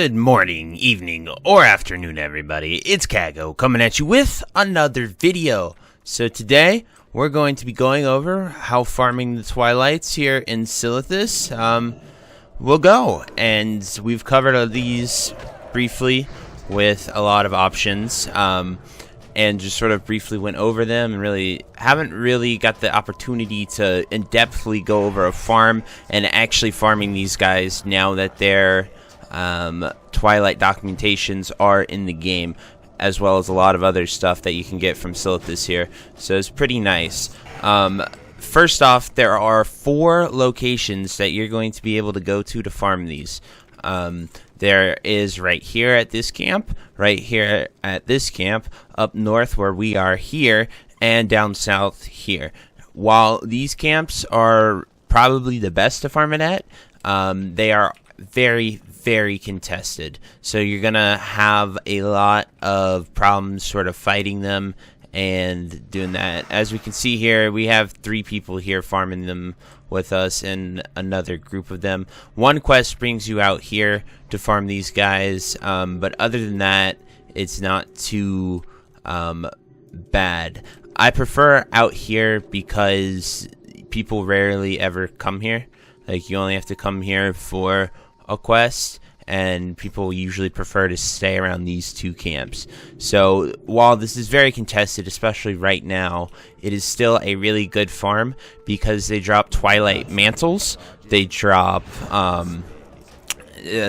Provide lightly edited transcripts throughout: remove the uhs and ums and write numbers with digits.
Good morning, evening, or afternoon, everybody. It's Kaghoe coming at you with another video. So today, we're going to be going over how farming the Twilights here in Silithus will go. And we've covered these briefly with a lot of options. And just sort of briefly went over them and really haven't really got the opportunity to in-depthly go over a farm and actually farming these guys now that their Twilight documentations are in the game, as well as a lot of other stuff that you can get from Silithus here. So it's pretty nice. First off, there are 4 locations that you're going to be able to go to farm these. There is right here at this camp, right here at this camp, up north where we are here, and down south here. While these camps are probably the best to farm it at, they are very contested. So you're gonna have a lot of problems sort of fighting them and doing that. As we can see here, we have 3 people here farming them with us and another group of them. One quest brings you out here to farm these guys, but other than that, it's not too bad. I prefer out here because people rarely ever come here. Like, you only have to come here for a quest, and people usually prefer to stay around these 2 camps. So while this is very contested, especially right now, it is still a really good farm because they drop Twilight mantles, they drop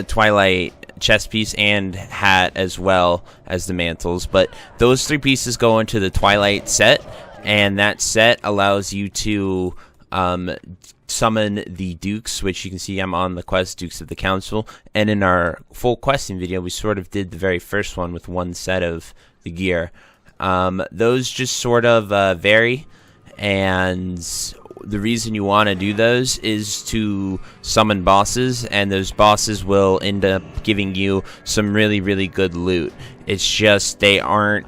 Twilight chest piece and hat as well as the mantles. But those 3 pieces go into the Twilight set, and that set allows you to summon the Dukes, which you can see I'm on the quest Dukes of the Council, and in our full questing video we sort of did the very first one with 1 set of the gear. Those just sort of vary, and the reason you want to do those is to summon bosses, and those bosses will end up giving you some really good loot. It's just they aren't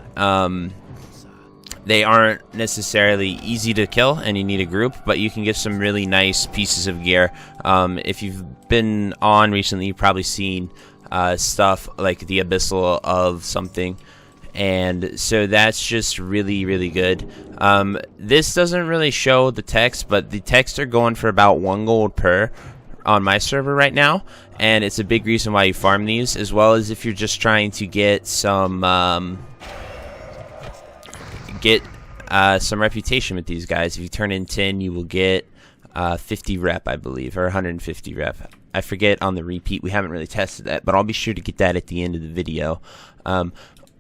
necessarily easy to kill, and you need a group, but you can get some really nice pieces of gear. If you've been on recently, you've probably seen stuff like the Abyssal of something, and so that's just really good. This doesn't really show the text, but the texts are going for about 1 gold per on my server right now, and it's a big reason why you farm these, as well as if you're just trying to get some reputation with these guys. If you turn in 10, you will get 50 rep, I believe, or 150 rep. I forget on the repeat. We haven't really tested that, but I'll be sure to get that at the end of the video.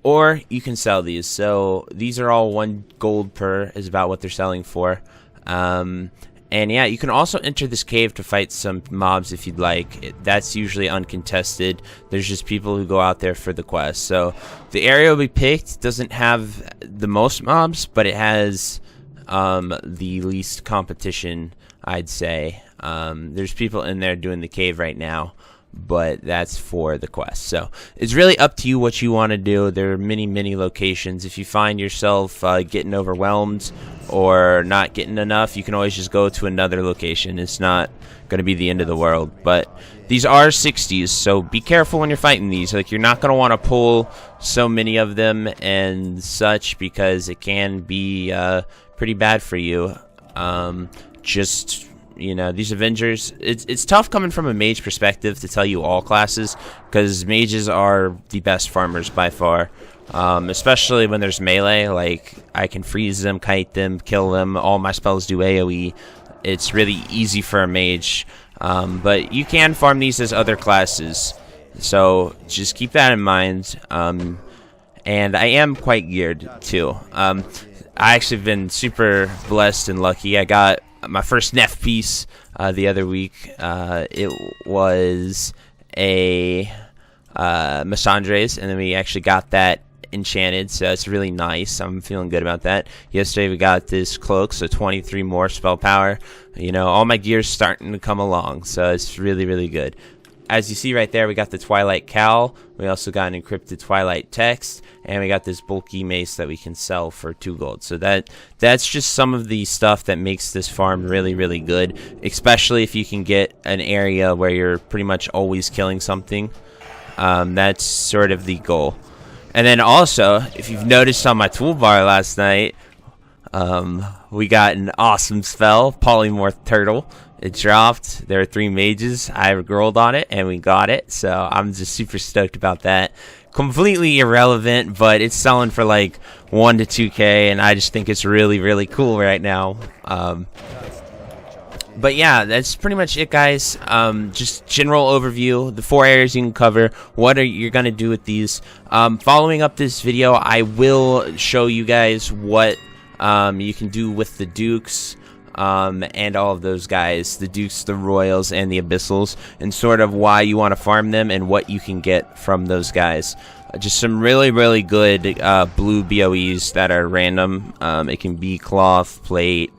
Or you can sell these. So these are all 1 gold per is about what they're selling for. And yeah, you can also enter this cave to fight some mobs if you'd like. That's usually uncontested. There's just people who go out there for the quest. So the area we picked doesn't have the most mobs, but it has the least competition, I'd say. There's people in there doing the cave right now, but that's for the quest. So it's really up to you what you want to do. There are many locations. If you find yourself getting overwhelmed or not getting enough, you can always just go to another location. It's not going to be the end of the world. But these are 60s, so be careful when you're fighting these. Like, you're not going to want to pull so many of them and such, because it can be pretty bad for you. Just, you know, these Avengers, it's tough coming from a mage perspective to tell you all classes, because mages are the best farmers by far, especially when there's melee. Like, I can freeze them, kite them, kill them, all my spells do AoE. It's really easy for a mage, but you can farm these as other classes, so just keep that in mind. And I am quite geared too. I actually have been super blessed and lucky. I got my first Nef piece the other week. It was a Missandre's, and then we actually got that enchanted, so it's really nice. I'm feeling good about that. Yesterday we got this cloak, so 23 more spell power. You know, all my gear's starting to come along, so it's really good. As you see right there, we got the Twilight cowl. We also got an encrypted Twilight text, and we got this bulky mace that we can sell for 2 gold. So that's just some of the stuff that makes this farm really good, especially if you can get an area where you're pretty much always killing something. That's sort of the goal. And then also, if you've noticed on my toolbar last night, we got an awesome spell, Polymorph Turtle. It dropped. There are 3 mages. I rolled on it, and we got it. So I'm just super stoked about that. Completely irrelevant, but it's selling for like 1 to 2K, and I just think it's really, really cool right now. But yeah, that's pretty much it, guys. Just general overview, the 4 areas you can cover, what are you going to do with these. Following up this video, I will show you guys what you can do with the Dukes, and all of those guys, the Dukes, the Royals, and the Abyssals, and sort of why you want to farm them and what you can get from those guys. Just some really, really good blue BOEs that are random. It can be cloth, plate,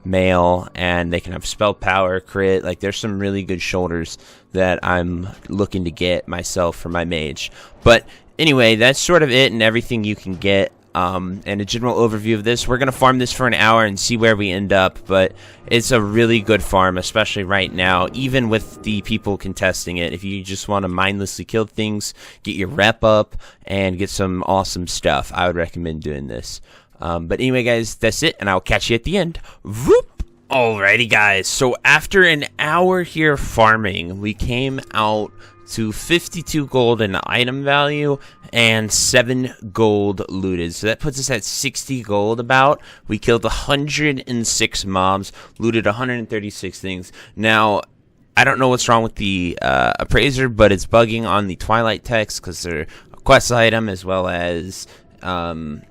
mail, and they can have spell power, crit. Like, there's some really good shoulders that I'm looking to get myself for my mage. But anyway, that's sort of it and everything you can get. And a general overview of this. We're going to farm this for an hour and see where we end up, but it's a really good farm, especially right now, even with the people contesting it. If you just want to mindlessly kill things, get your rep up, and get some awesome stuff, I would recommend doing this. But anyway, guys, that's it, and I'll catch you at the end. Whoop! Alrighty, guys, so after an hour here farming, we came out to 52 gold in item value and 7 gold looted. So that puts us at 60 gold about. We killed 106 mobs, looted 136 things. Now, I don't know what's wrong with the appraiser, but it's bugging on the Twilight text because they're a quest item as well as they're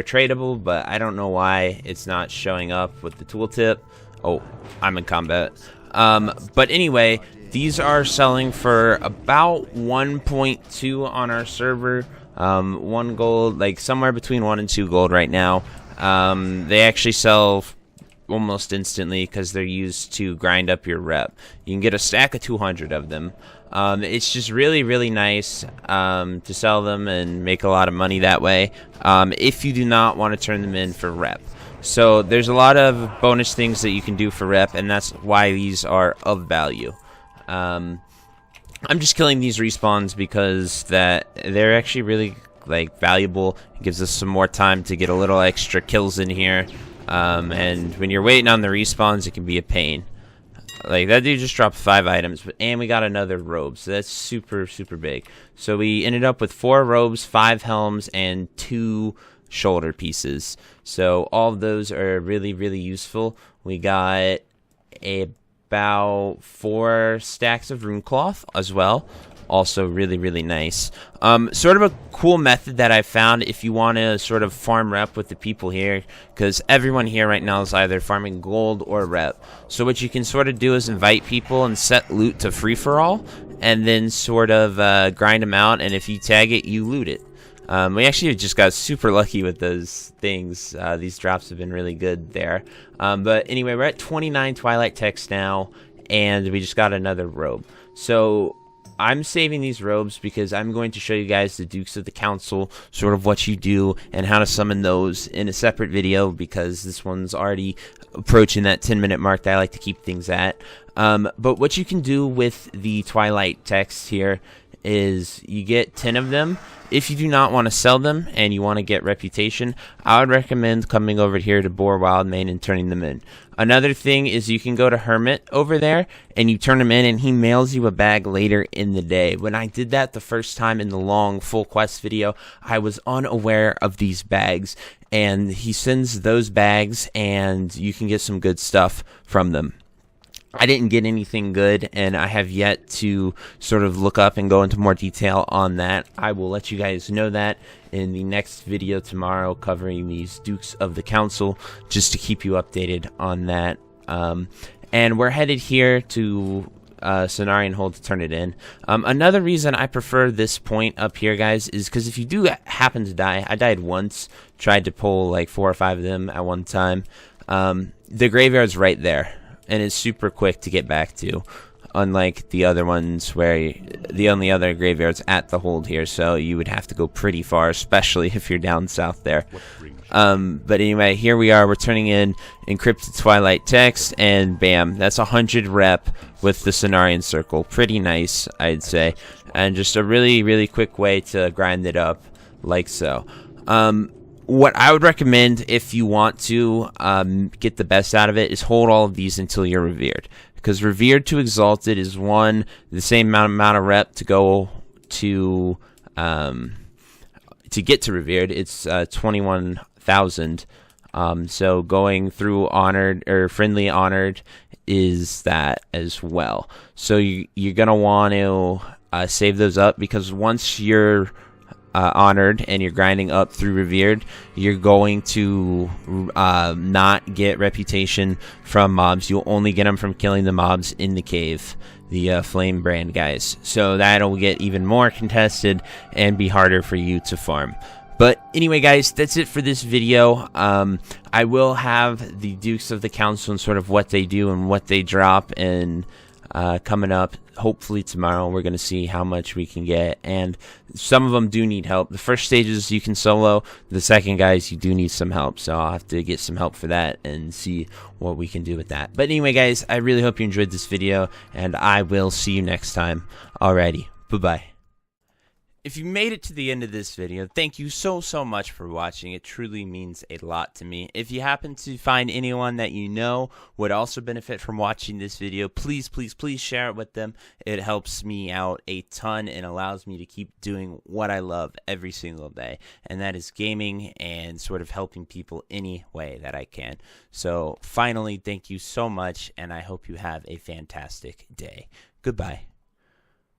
tradable, but I don't know why it's not showing up with the tooltip. Oh, I'm in combat. But anyway, these are selling for about 1.2 on our server. 1 gold, like somewhere between 1 and 2 gold right now. They actually sell almost instantly because they're used to grind up your rep. You can get a stack of 200 of them. It's just really, really nice to sell them and make a lot of money that way if you do not want to turn them in for rep. So there's a lot of bonus things that you can do for rep, and that's why these are of value. I'm just killing these respawns because they're actually really like valuable. It gives us some more time to get a little extra kills in here. And when you're waiting on the respawns, it can be a pain. Like, that dude just dropped 5 items, and we got another robe, so that's super, super big. So we ended up with 4 robes, 5 helms, and 2 shoulder pieces. So all of those are really, really useful. We got about 4 stacks of rune cloth as well. Also really, really nice. Sort of a cool method that I found if you want to sort of farm rep with the people here, because everyone here right now is either farming gold or rep. So what you can sort of do is invite people and set loot to free-for-all, and then sort of grind them out, and if you tag it, you loot it. We actually just got super lucky with those things. These drops have been really good there. But anyway, we're at 29 Twilight text now, and we just got another robe. So I'm saving these robes because I'm going to show you guys the Dukes of the Council, sort of what you do and how to summon those in a separate video, because this one's already approaching that 10-minute mark that I like to keep things at. But what you can do with the Twilight text here is you get 10 of them. If you do not want to sell them and you want to get reputation, I would recommend coming over here to Boar Wildmane and turning them in. Another thing is you can go to Hermit over there and you turn him in, and he mails you a bag later in the day. When I did that the first time in the long full quest video, I was unaware of these bags, and he sends those bags and you can get some good stuff from them. I didn't get anything good, and I have yet to sort of look up and go into more detail on that. I will let you guys know that in the next video tomorrow, covering these Dukes of the Council, just to keep you updated on that. And we're headed here to Cenarian Hold to turn it in. Another reason I prefer this point up here, guys, is because if you do happen to die, I died once, tried to pull like 4 or 5 of them at one time. The graveyard's right there, and it's super quick to get back to, unlike the other ones where the only other graveyard's at the hold here, so you would have to go pretty far, especially if you're down south there. But anyway, here we are. We're turning in encrypted Twilight text, and bam, that's 100 rep with the Cenarian circle. Pretty nice, I'd say. and just a really quick way to grind it up like so. What I would recommend if you want to get the best out of it is hold all of these until you're revered, because revered to exalted is the same amount of rep to go to get to revered. It's 21,000. So going through honored or friendly honored is that as well. So you're gonna want to save those up, because once you're honored and you're grinding up through revered, you're going to not get reputation from mobs. You'll only get them from killing the mobs in the cave, the flame brand guys. So that'll get even more contested and be harder for you to farm. But anyway, guys, that's it for this video. I will have the Dukes of the Council and sort of what they do and what they drop, and coming up hopefully tomorrow. We're going to see how much we can get, and some of them do need help. The first stages you can solo, the second, guys, you do need some help, so I'll have to get some help for that and see what we can do with that. But anyway, guys, I really hope you enjoyed this video, and I will see you next time. Alrighty, bye-bye. If you made it to the end of this video, thank you so much for watching. It truly means a lot to me. If you happen to find anyone that you know would also benefit from watching this video, please share it with them. It helps me out a ton and allows me to keep doing what I love every single day, and that is gaming and sort of helping people any way that I can. So finally, thank you so much, and I hope you have a fantastic day. Goodbye.